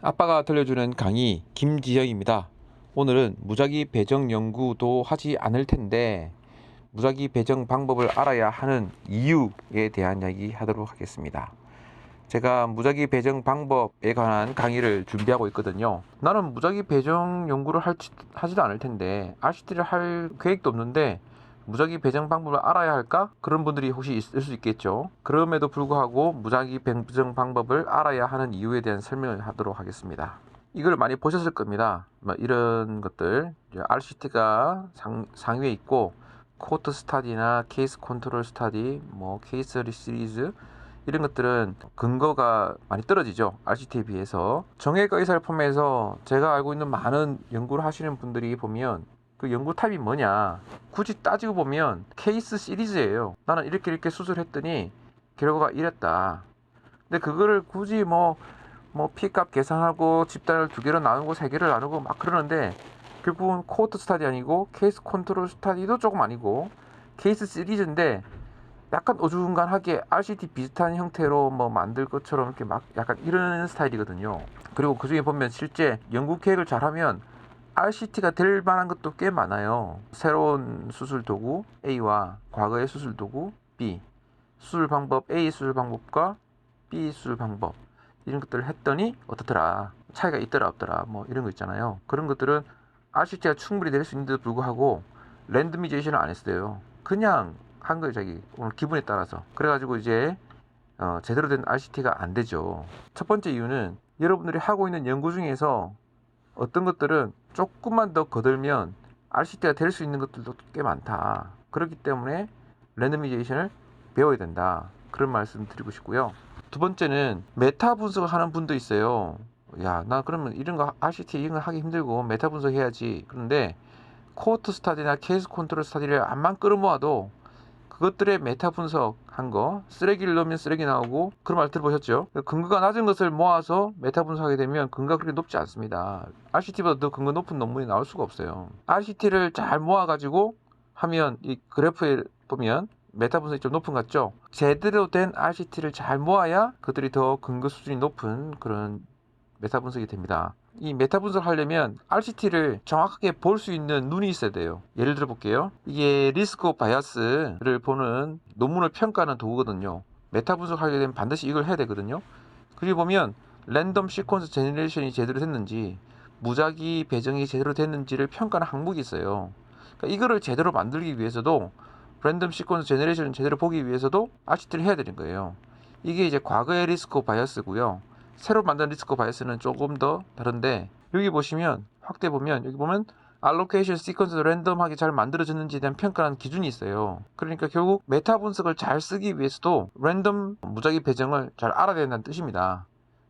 아빠가 들려주는 강의 김지영입니다. 오늘은 무작위 배정 연구도 하지 않을 텐데 무작위 배정 방법을 알아야 하는 이유에 대한 이야기 하도록 하겠습니다. 제가 무작위 배정 방법에 관한 강의를 준비하고 있거든요. 나는 무작위 배정 연구를 하지도 않을 텐데 RCT를 할 계획도 없는데 무작위 배정 방법을 알아야 할까? 그런 분들이 혹시 있을 수 있겠죠. 그럼에도 불구하고 무작위 배정 방법을 알아야 하는 이유에 대한 설명을 하도록 하겠습니다. 이걸 많이 보셨을 겁니다. 이런 것들 RCT가 상위에 있고 코트 스타디나 케이스 컨트롤 스타디, 케이스 시리즈 이런 것들은 근거가 많이 떨어지죠. RCT에 비해서. 정형외과 의사를 포함해서 제가 알고 있는 많은 연구를 하시는 분들이 보면 그 연구 타입이 뭐냐, 굳이 따지고 보면 케이스 시리즈예요. 나는 이렇게 수술했더니 결과가 이랬다. 근데 그거를 굳이 P값 계산하고 집단을 2개로 나누고 3개를 나누고 막 그러는데 결국은 코호트 스타디 아니고 케이스 컨트롤 스타디도 조금 아니고 케이스 시리즈인데 약간 어중간하게 RCT 비슷한 형태로 만들 것처럼 이렇게 막 약간 이런 스타일이거든요. 그리고 그 중에 보면 실제 연구 계획을 잘하면 RCT가 될 만한 것도 꽤 많아요. 새로운 수술 도구 A와 과거의 수술 도구 B, 수술 방법 A 수술 방법과 B 수술 방법 이런 것들을 했더니 어떻더라, 차이가 있더라 없더라 이런 거 있잖아요. 그런 것들은 RCT가 충분히 될 수 있는데도 불구하고 랜드미제이션을 안 했어요. 그냥 한 거예요. 자기 오늘 기분에 따라서. 그래가지고 이제 제대로 된 RCT가 안 되죠. 첫 번째 이유는 여러분들이 하고 있는 연구 중에서 어떤 것들은 조금만 더 거들면 RCT가 될 수 있는 것들도 꽤 많다. 그렇기 때문에 랜더미제이션을 배워야 된다. 그런 말씀 드리고 싶고요. 두 번째는 메타 분석을 하는 분도 있어요. 야, 나 그러면 이런 거 RCT 이런 거 하기 힘들고 메타 분석 해야지. 그런데 코호트 스타디나 케이스 컨트롤 스타디를 암만 끌어모아도 그것들의 메타 분석한 거, 쓰레기를 넣으면 쓰레기 나오고, 그런 말 들어보셨죠? 근거가 낮은 것을 모아서 메타 분석하게 되면 근거가 그렇게 높지 않습니다. RCT보다 더 근거 높은 논문이 나올 수가 없어요. RCT를 잘 모아가지고 하면 이 그래프에 보면 메타 분석이 좀 높은 것 같죠? 제대로 된 RCT를 잘 모아야 그들이 더 근거 수준이 높은 그런 메타 분석이 됩니다. 이 메타 분석을 하려면 RCT를 정확하게 볼 수 있는 눈이 있어야 돼요. 예를 들어 볼게요. 이게 리스크 오브 바이어스를 보는 논문을 평가하는 도구거든요. 메타 분석하게 되면 반드시 이걸 해야 되거든요. 그리고 보면 랜덤 시퀀스 제너레이션이 제대로 됐는지, 무작위 배정이 제대로 됐는지를 평가하는 항목이 있어요. 그러니까 이거를 제대로 만들기 위해서도, 랜덤 시퀀스 제너레이션을 제대로 보기 위해서도 RCT를 해야 되는 거예요. 이게 이제 과거의 리스크 오브 바이어스고요. 새로 만든 리스크 바이어스는 조금 더 다른데, 여기 보시면 확대 보면 여기 보면 알로케이션 시퀀스도 랜덤하게 잘 만들어졌는지에 대한 평가하는 기준이 있어요. 그러니까 결국 메타 분석을 잘 쓰기 위해서도 랜덤 무작위 배정을 잘 알아야 된다는 뜻입니다.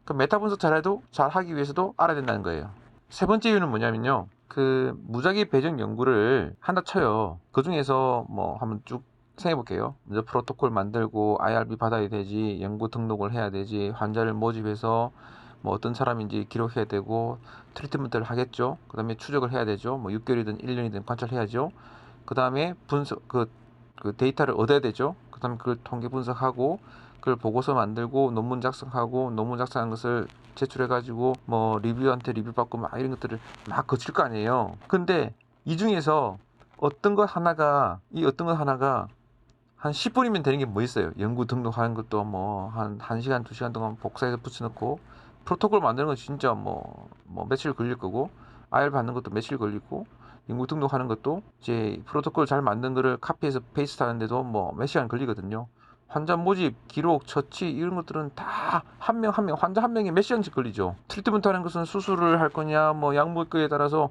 그 메타 분석 잘해도 잘 하기 위해서도 알아야 된다는 거예요. 세 번째 이유는 뭐냐면요, 그 무작위 배정 연구를 한다 쳐요. 그 중에서 한번 쭉 생각해볼게요. 먼저 프로토콜 만들고 IRB 받아야 되지, 연구 등록을 해야 되지, 환자를 모집해서 어떤 사람인지 기록해야 되고, 트리트먼트를 하겠죠. 그 다음에 추적을 해야 되죠. 6개월이든 1년이든 관찰해야죠. 그 다음에 분석, 그 데이터를 얻어야 되죠. 그 다음에 그걸 통계 분석하고, 그걸 보고서 만들고, 논문 작성하고, 논문 작성한 것을 제출해가지고, 리뷰한테 리뷰 받고, 이런 것들을 막 거칠 거 아니에요. 근데 이 중에서 어떤 것 하나가 한 10분이면 되는 게 뭐 있어요? 연구 등록하는 것도 한 1시간, 2시간 동안 복사해서 붙여놓고, 프로토콜 만드는 건 진짜 며칠 걸릴 거고, IR 받는 것도 며칠 걸리고, 연구 등록하는 것도 이제 프로토콜 잘 만든 거를 카피해서 페이스트 하는데도 몇 시간 걸리거든요. 환자 모집, 기록, 처치 이런 것들은 다 한 명 환자 한 명에 몇 시간씩 걸리죠. 트리트먼트 하는 것은 수술을 할 거냐, 약 먹을 거에 따라서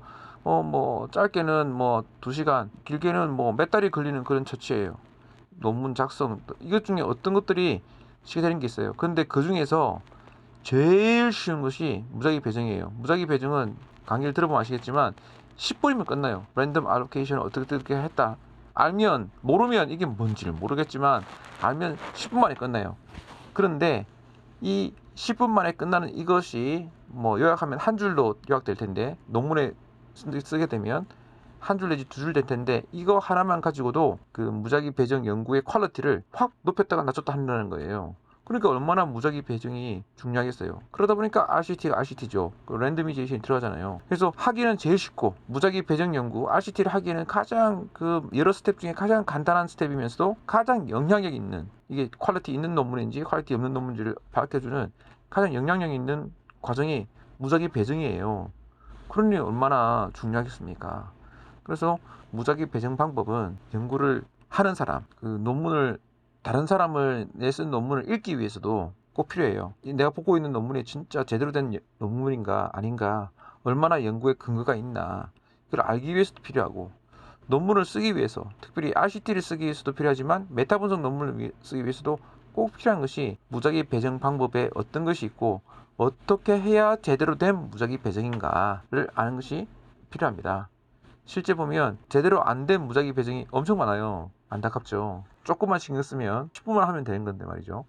짧게는 2시간, 길게는 몇 달이 걸리는 그런 처치예요. 논문 작성, 이것 중에 어떤 것들이 쉽게 되는 게 있어요. 그런데 그 중에서 제일 쉬운 것이 무작위 배정이에요. 무작위 배정은 강의를 들어보면 아시겠지만 10분이면 끝나요. 랜덤 알로케이션을 어떻게 했다 알면, 모르면 이게 뭔지를 모르겠지만 알면 10분 만에 끝나요. 그런데 이 10분 만에 끝나는 이것이 요약하면 한 줄로 요약될 텐데, 논문에 쓰게 되면 한 줄 내지 2줄 될 텐데, 이거 하나만 가지고도 그 무작위 배정 연구의 퀄리티를 확 높였다가 낮췄다 한다는 거예요. 그러니까 얼마나 무작위 배정이 중요하겠어요. 그러다 보니까 RCT가 RCT죠. 랜더미제이션이 들어가잖아요. 그래서 하기는 제일 쉽고 무작위 배정 연구 RCT를 하기에는 가장 여러 스텝 중에 가장 간단한 스텝이면서도 가장 영향력 있는, 이게 퀄리티 있는 논문인지 퀄리티 없는 논문인지를 밝혀주는 가장 영향력 있는 과정이 무작위 배정이에요. 그러니 얼마나 중요하겠습니까? 그래서 무작위 배정 방법은 연구를 하는 사람, 논문을 다른 사람을 내 쓴 논문을 읽기 위해서도 꼭 필요해요. 내가 보고 있는 논문이 진짜 제대로 된 논문인가 아닌가, 얼마나 연구에 근거가 있나, 그걸 알기 위해서도 필요하고, 논문을 쓰기 위해서, 특별히 RCT를 쓰기 위해서도 필요하지만 메타 분석 논문을 쓰기 위해서도 꼭 필요한 것이 무작위 배정 방법에 어떤 것이 있고 어떻게 해야 제대로 된 무작위 배정인가를 아는 것이 필요합니다. 실제 보면 제대로 안 된 무작위 배정이 엄청 많아요. 안타깝죠. 조금만 신경 쓰면 10분만 하면 되는 건데 말이죠.